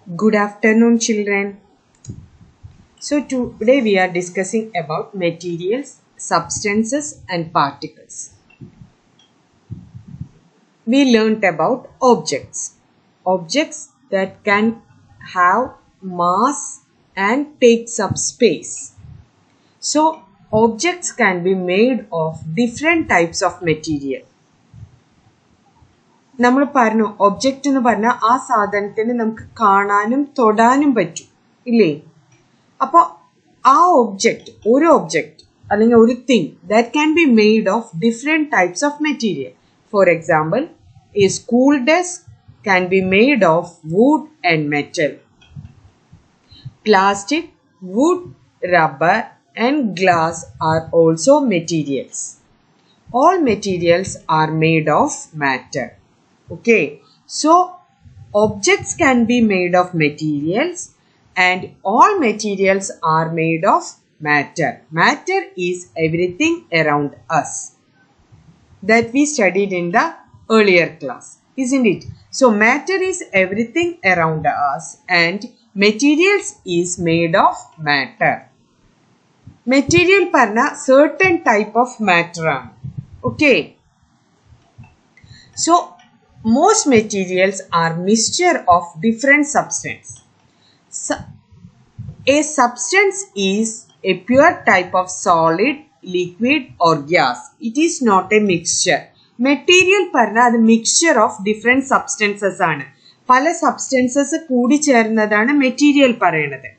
Good afternoon, children. So today we are discussing about materials, substances and particles. We learnt about objects. Objects that can have mass and takes up space. So objects can be made of different types of material. നമ്മൾ പറഞ്ഞു object എന്ന് പറഞ്ഞാൽ ആ സാധനത്തിന് നമുക്ക് കാണാനും തൊടാനും പറ്റും ഇല്ലേ? അപ്പോൾ ആ ഒബ്ജക്റ്റ് ഒരു ഒബ്ജക്റ്റ് അല്ലെങ്കിൽ ഒരു thing that can be made of different types of material. For example, a school desk can be made of wood and metal. Plastic, wood, rubber and glass are also materials. All materials are made of matter. Okay, so objects can be made of materials and all materials are made of matter. Matter is everything around us that we studied in the earlier class, isn't it? So matter is everything around us and materials is made of matter. Material parna certain type of matter. Okay, so most materials are mixture of different substance. A substance is a pure type of solid, liquid or gas. It is not a mixture. Material parna the mixture of different substances aanu. Pala substances koodi chernadana material parayanathu.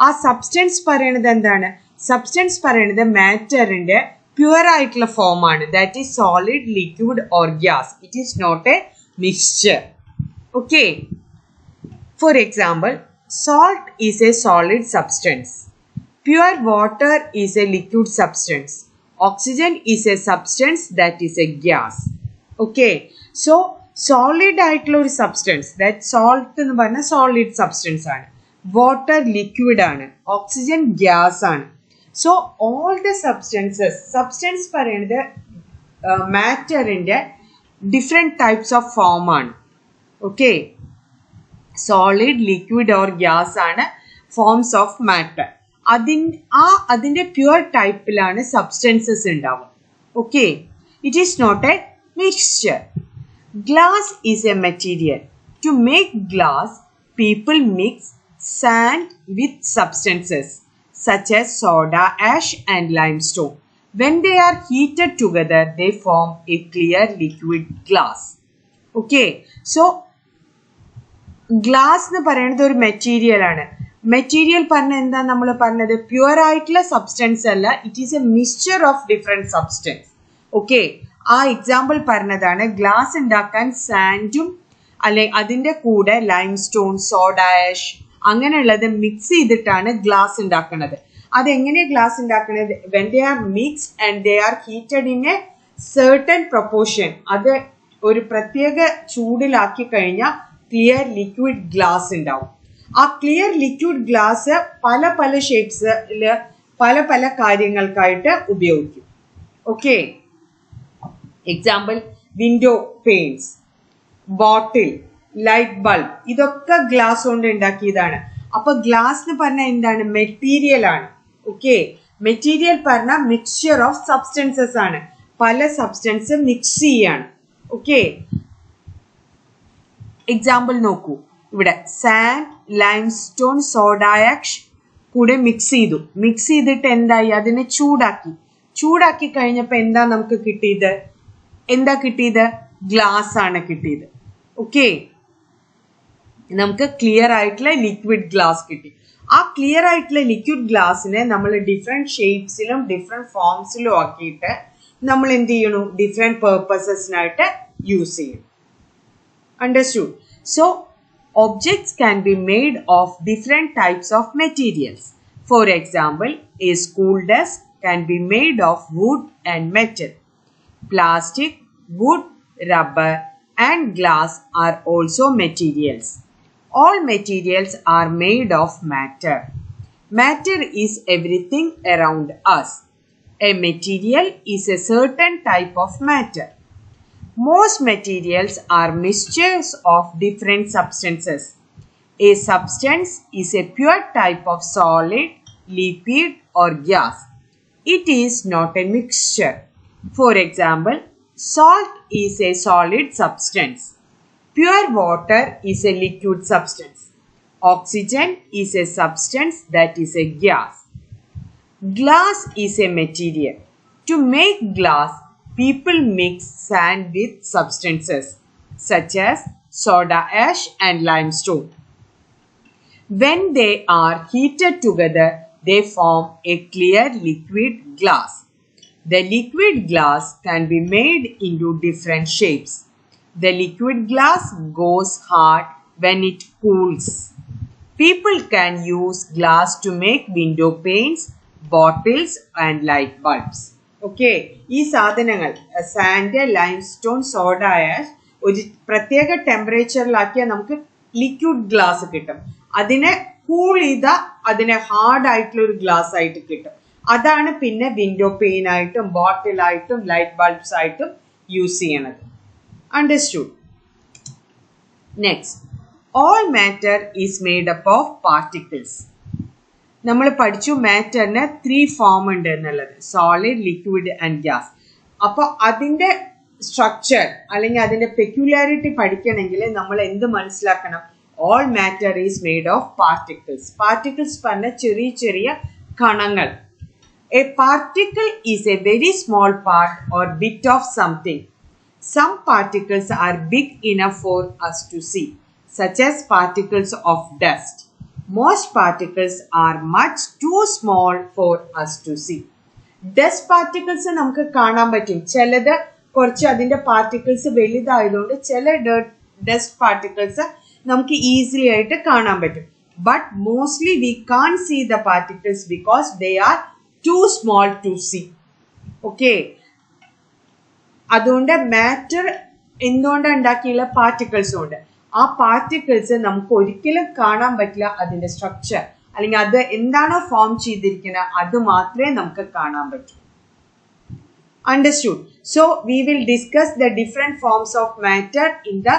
Aa substance parayanathu endana? Substance parayanathu matter inde pure aayittulla form aanu. That is solid, liquid or gas. It is not a mixture. Okay, for example, salt is a solid substance, pure water is a liquid substance, oxygen is a substance that is a gas. Okay, so solid aayittulla oru substance, that salt ennu parna solid substance aanu, water liquid aanu, oxygen gas aanu. So all the substance parayunnathu matter inde different types of form ആണ്. Okay, solid, liquid or gas ആണ് forms of matter. അതിന്റെ pure typeലാണ് substances ഉണ്ടാവുക. Okay, it is not a mixture. Glass is a material. To make glass, people mix sand with substances such as soda ash and limestone. When they are heated together, they form a clear liquid glass. Okay, so glass എന്ന് പറയുന്നത് ഒരു material ആണ്. Material പറഞ്ഞ എന്താ നമ്മൾ പറഞ്ഞത്? Pure ആയിട്ടുള്ള substance അല്ല, it is A mixture of different substance. Okay, ആ എക്സാമ്പിൾ പറഞ്ഞതാണ്. ഗ്ലാസ് ഉണ്ടാക്കാൻ സാൻഡും അല്ലെ അതിന്റെ കൂടെ ലൈംസ്റ്റോൺ, സോഡ ആഷ് അങ്ങനെയുള്ളത് മിക്സ് ചെയ്തിട്ടാണ് ഗ്ലാസ് ഉണ്ടാക്കുന്നത്. അതെങ്ങനെ ഗ്ലാസ് ഉണ്ടാക്കുന്നത്? When they are mixed and they are heated in A certain proportion, അത് ഒരു പ്രത്യേക ചൂടിലാക്കി കഴിഞ്ഞാൽ ക്ലിയർ ലിക്വിഡ് ഗ്ലാസ് ഉണ്ടാവും. ആ ക്ലിയർ ലിക്വിഡ് ഗ്ലാസ് പല പല ഷേപ്സിൽ പല പല കാര്യങ്ങൾക്കായിട്ട് ഉപയോഗിക്കും. ഓക്കെ, എക്സാമ്പിൾ വിൻഡോ പെയിൻസ്, ബോട്ടിൽ, ലൈറ്റ് ബൾബ്, ഇതൊക്കെ ഗ്ലാസ് കൊണ്ട് ഉണ്ടാക്കിയതാണ്. അപ്പൊ ഗ്ലാസ് എന്ന് പറഞ്ഞാൽ എന്താണ്? മെറ്റീരിയൽ ആണ്. ഓക്കെ, മെറ്റീരിയൽ പറഞ്ഞാൽ മിക്സ്ചർ ഓഫ് സബ്സ്റ്റൻസസ് ആണ്, പല സബ്സ്റ്റൻസ് മിക്സ് ചെയ്യാണ്. ഓക്കെ, എക്സാമ്പിൾ നോക്കൂ. ഇവിടെ സാൻഡ്, ലൈംസ്റ്റോൺ, സോഡ ആഷ് കൂടെ മിക്സ് ചെയ്തിട്ട് എന്തായി? അതിനെ ചൂടാക്കി കഴിഞ്ഞപ്പോ എന്താ നമുക്ക് കിട്ടിയത്? ഗ്ലാസ് ആണ് കിട്ടിയത്. ഓക്കെ, നമുക്ക് ക്ലിയർ ആയിട്ടുള്ള ലിക്വിഡ് ഗ്ലാസ് കിട്ടി. ആ ക്ലിയർ ആയിട്ടുള്ള ലിക്വിഡ് ഗ്ലാസ്സിനെ നമ്മൾ ഡിഫറെന്റ് ഷേപ്സിലും ഡിഫറെന്റ് ഫോംസിലും ആക്കിയിട്ട് നമ്മൾ എന്ത് ചെയ്യണു? ഡിഫറെന്റ് പേർപ്പസസിനായിട്ട് യൂസ് ചെയ്യും. Understood? So objects can be made of different types of materials. For example, a school desk can be made of wood and metal. Plastic, wood, rubber and glass are also materials. All materials are made of matter. Matter is everything around us. A material is a certain type of matter. Most materials are mixtures of different substances. A substance is a pure type of solid, liquid or gas. It is not a mixture. For example, salt is a solid substance. Pure water is a liquid substance. Oxygen is a substance that is a gas. Glass is a material. To make glass, people mix sand with substances such as soda ash and limestone. When they are heated together, they form a clear liquid glass. The liquid glass can be made into different shapes. The liquid glass goes hard when it cools. People can use glass to make window panes, bottles and light bulbs. Okay, ഈ സാധനങ്ങൾ sand, limestone, soda ash ഒരു പ്രത്യേക ടെമ്പറേച്ചറിലാക്കിയാൽ നമുക്ക് liquid glass കിട്ടും. അതിനെ cool ചെയ്താൽ അതിനെ hard ആയിട്ടുള്ള ഒരു ഗ്ലാസ് ആയിട്ട് കിട്ടും. അതാണ് പിന്നെ വിൻഡോ പെയിൻ ആയിട്ടും ബോട്ടിലായിട്ടും ലൈറ്റ് ബൾബ്സ് ആയിട്ടും യൂസ് ചെയ്യണത്. Understood? Next, all matter is made up of particles. നമ്മൾ പഠിച്ചു മാറ്ററിന് 3 ഫോം ഉണ്ട് എന്നുള്ളത്, സോളിഡ്, ലിക്വിഡ് ആൻഡ് ഗ്യാസ്. അപ്പോൾ അതിൻ്റെ സ്ട്രക്ചർ അല്ലെങ്കിൽ അതിൻ്റെ പെക്യുലാരിറ്റി പഠിക്കണമെങ്കിൽ നമ്മൾ എന്ത് മനസ്സിലാക്കണം? All matter is made of particles. Particles പറഞ്ഞ ചെറിയ ചെറിയ കണങ്ങൾ. A particle is a very small part or bit of something. Some particles are big enough for us to see, such as particles of dust. Most particles are much too small for us to see. Dust particles നമുക്ക് കാണാൻ പറ്റും. ചിലത് കുറച്ച് അതിൻ്റെ particles വലുതായതുകൊണ്ട് ചില dust particles നമുക്ക് easily ആയിട്ട് കാണാൻ പറ്റും. But mostly we can't see the particles because they are too small to see. Okay, അതുകൊണ്ട് മാറ്റർ എന്തുകൊണ്ടാണ് ഉണ്ടാക്കിയുള്ള പാർട്ടിക്കിൾസ് കൊണ്ട്. ആ പാർട്ടിക്കിൾസ് നമുക്ക് ഒരിക്കലും കാണാൻ പറ്റില്ല. അതിന്റെ സ്ട്രക്ചർ അല്ലെങ്കിൽ അത് എന്താണോ ഫോം ചെയ്തിരിക്കുന്നത് അത് മാത്രമേ നമുക്ക് കാണാൻ പറ്റൂ. Understood? So we will discuss the different forms of matter in the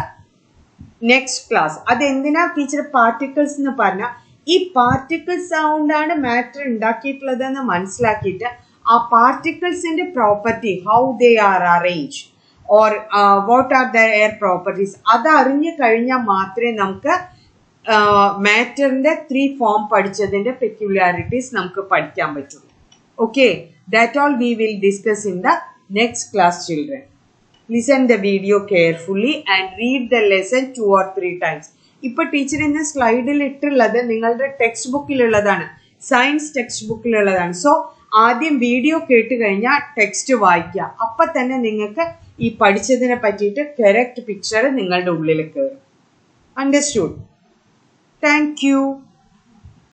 next class. അത് എന്തിനാ ടീച്ചർ പാർട്ടിക്കിൾസ് എന്ന് പറഞ്ഞാൽ ഈ പാർട്ടിക്കിൾസ് കൊണ്ടാണ് മാറ്റർ ഉണ്ടാക്കിയിട്ടുള്ളതെന്ന് മനസ്സിലാക്കിയിട്ട് ആ പാർട്ടിക്കിൾസിന്റെ property, how they are arrange or what are their properties, അത് അറിഞ്ഞു കഴിഞ്ഞാൽ മാത്രമേ നമുക്ക് മാറ്ററിന്റെ 3 ഫോം പഠിച്ചതിന്റെ പെക്യുലാരിറ്റീസ് നമുക്ക് പഠിക്കാൻ പറ്റുള്ളൂ. Okay, that all we will discuss in the next class, children. Listen the video carefully and read the lesson 2 or 3 times. ഇപ്പോൾ teacher ഇന്ന് സ്ലൈഡിൽ ഇട്ടുള്ളത് നിങ്ങളുടെ ടെക്സ്റ്റ് ബുക്കിലുള്ളതാണ്, സയൻസ് ടെക്സ്റ്റ് ബുക്കിലുള്ളതാണ്. സോ ആദ്യം വീഡിയോ കേട്ട് കഴിഞ്ഞാൽ ടെക്സ്റ്റ് വായിക്കുക. അപ്പം തന്നെ നിങ്ങൾക്ക് ഈ പഠിച്ചതിനെ പറ്റിയിട്ട് കറക്റ്റ് പിക്ചർ നിങ്ങളുടെ ഉള്ളിൽ കയറും. അണ്ടർസ്റ്റുഡ്? Thank you.